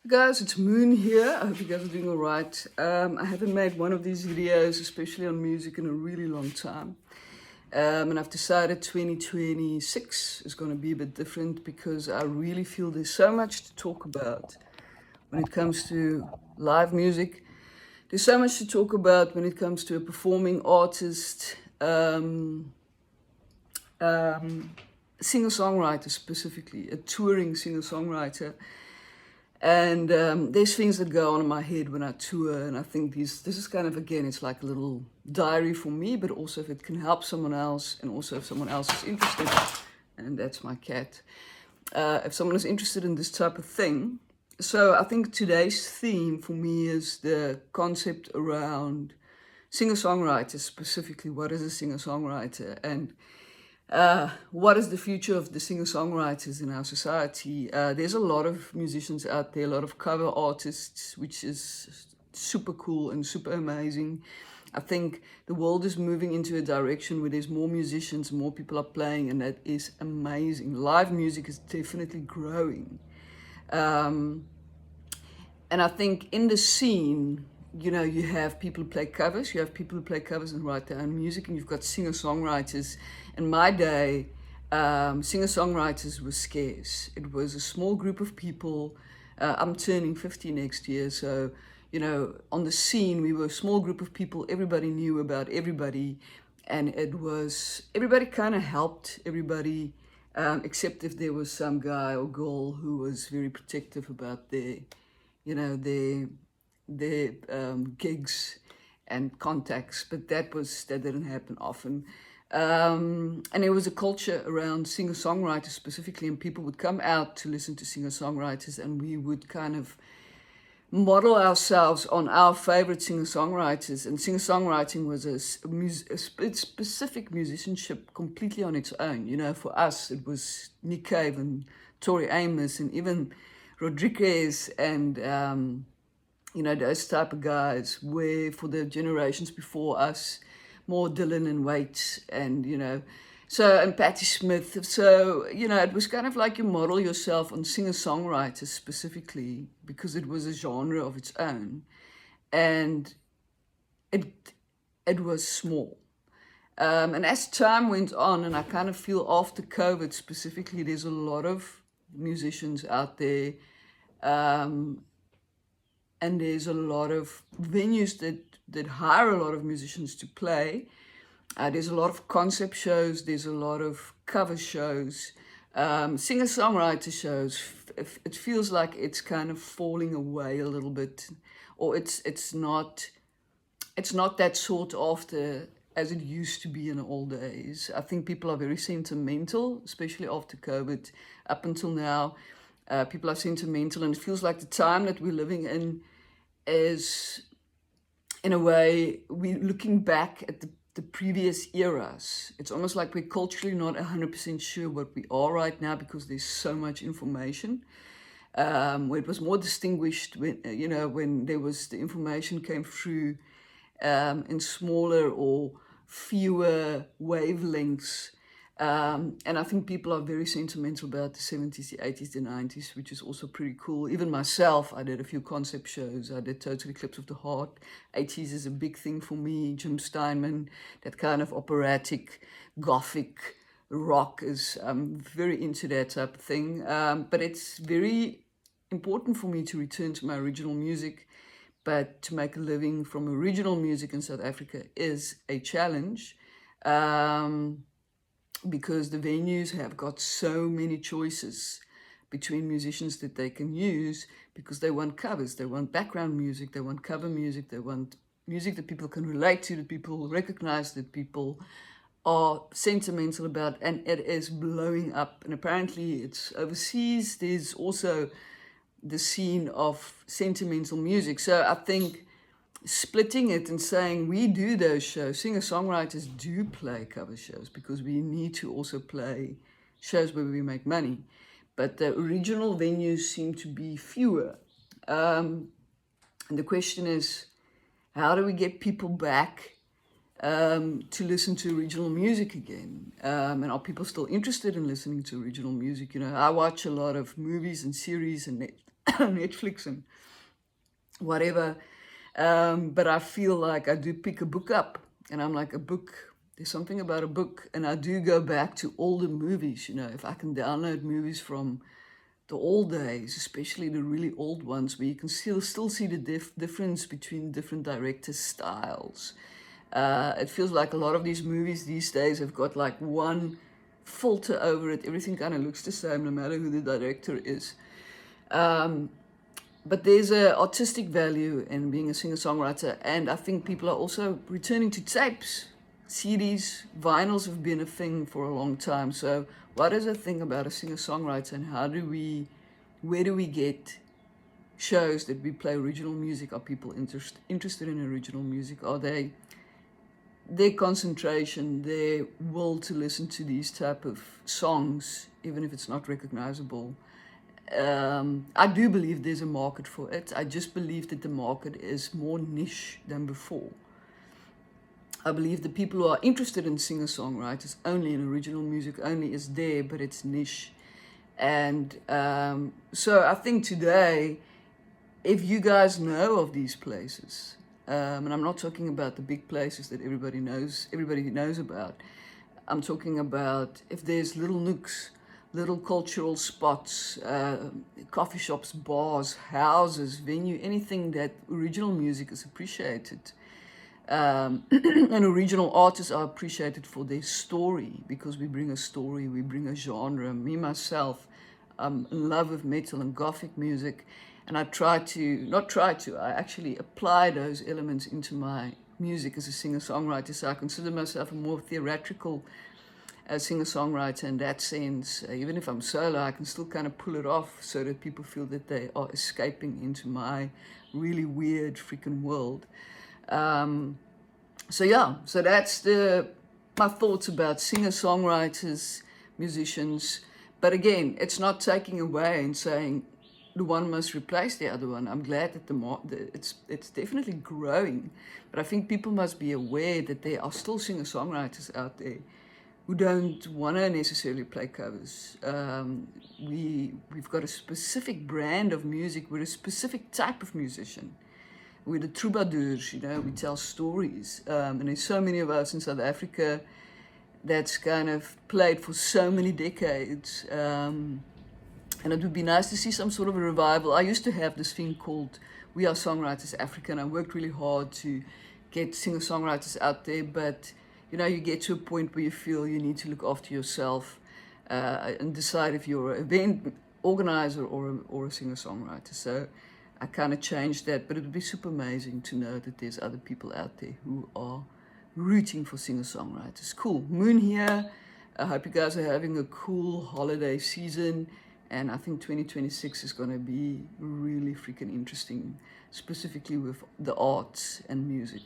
Guys, it's Moon here. I hope you guys are doing all right. I haven't made one of these videos, especially on music, in a really long time. And I've decided 2026 is going to be a bit different because I really feel there's so much to talk about when it comes to live music. There's so much to talk about when it comes to a performing artist, singer-songwriter specifically, a touring singer-songwriter. And there's things that go on in my head when I tour, and I think this is kind of, again, it's like a little diary for me, but also if it can help someone else, and also if someone else is interested, and that's my cat, if someone is interested in this type of thing. So I think today's theme for me is the concept around singer-songwriters, specifically what is a singer-songwriter, and what is the future of the singer-songwriters in our society? There's a lot of musicians out there, a lot of cover artists, which is super cool and super amazing. I think the world is moving into a direction where there's more musicians, more people are playing, and that is amazing. Live music is definitely growing. And I think in the scene, you have people who play covers, you have people who play covers and write their own music, and you've got singer-songwriters. In my day, singer-songwriters were scarce. It was a small group of people. I'm turning 50 next year, so, on the scene, we were a small group of people. Everybody knew about everybody, and everybody kind of helped everybody, except if there was some guy or girl who was very protective about their gigs and contacts, but that didn't happen often. And there was a culture around singer-songwriters specifically, and people would come out to listen to singer-songwriters, and we would kind of model ourselves on our favorite singer-songwriters. And singer-songwriting was a specific musicianship completely on its own. For us, it was Nick Cave and Tori Amos and even Rodriguez and those type of guys, where for the generations before us, more Dylan and Waits and, and Patti Smith. So, it was kind of like you model yourself on singer-songwriters specifically because it was a genre of its own. And it was small. And as time went on, and I kind of feel after COVID specifically, there's a lot of musicians out there, and there's a lot of venues that hire a lot of musicians to play. There's a lot of concept shows, there's a lot of cover shows, singer-songwriter shows. It feels like it's kind of falling away a little bit, or it's not that sought after as it used to be in the old days. I think people are very sentimental, especially after COVID. Up until now, people are sentimental, and it feels like the time that we're living in is, in a way, we're looking back at the previous eras. It's almost like we're culturally not 100% sure what we are right now because there's so much information. Where it was more distinguished when there was the information came through in smaller or fewer wavelengths. And I think people are very sentimental about the 70s, the 80s, the 90s, which is also pretty cool. Even myself, I did a few concept shows. I did Total Eclipse of the Heart. 80s is a big thing for me. Jim Steinman, that kind of operatic, gothic rock is very into that type of thing. But it's very important for me to return to my original music. But to make a living from original music in South Africa is a challenge. Because the venues have got so many choices between musicians that they can use, because they want covers, they want background music, they want cover music, they want music that people can relate to, that people recognize, that people are sentimental about, and it is blowing up. And apparently it's overseas. There's also the scene of sentimental music. So I think splitting it and saying we do those shows, singer-songwriters do play cover shows because we need to also play shows where we make money. But the original venues seem to be fewer. And the question is, how do we get people back to listen to original music again? And are people still interested in listening to original music? I watch a lot of movies and series and Netflix and whatever. But I feel like I do pick a book up and I'm like, a book, there's something about a book. And I do go back to older movies, you know, if I can download movies from the old days, especially the really old ones, where you can still see the difference between different directors' styles. It feels like a lot of these movies these days have got like one filter over it. Everything kind of looks the same, no matter who the director is. But there's an artistic value in being a singer-songwriter, and I think people are also returning to tapes. CDs, vinyls have been a thing for a long time. So what is a thing about a singer-songwriter, and where do we get shows that we play original music? Are people interested in original music? Are they, their concentration, their will to listen to these type of songs, even if it's not recognizable? I do believe there's a market for it. I just believe that the market is more niche than before. I believe the people who are interested in singer-songwriters only, in original music only, is there, but it's niche. And so I think today, if you guys know of these places, and I'm not talking about the big places that everybody knows about. I'm talking about if there's little nooks, little cultural spots, coffee shops, bars, houses, venue, anything that original music is appreciated. And original artists are appreciated for their story, because we bring a story, we bring a genre. Me, myself, I'm in love with metal and gothic music, and I actually apply those elements into my music as a singer-songwriter. So I consider myself a more theatrical singer-songwriter in that sense. Even if I'm solo, I can still kind of pull it off so that people feel that they are escaping into my really weird freaking world. So yeah, so that's my thoughts about singer-songwriters, musicians. But again, it's not taking away and saying the one must replace the other one. I'm glad that it's definitely growing, but I think people must be aware that there are still singer-songwriters out there who don't want to necessarily play covers. We've got a specific brand of music. We're a specific type of musician. We're the troubadours, you know, we tell stories. And there's so many of us in South Africa that's kind of played for so many decades. And it would be nice to see some sort of a revival. I used to have this thing called We Are Songwriters Africa, and I worked really hard to get singer-songwriters out there, but you know, you get to a point where you feel you need to look after yourself and decide if you're an event organizer or a singer-songwriter. So I kind of changed that, but it would be super amazing to know that there's other people out there who are rooting for singer-songwriters. Cool. Moon here. I hope you guys are having a cool holiday season, and I think 2026 is going to be really freaking interesting, specifically with the arts and music.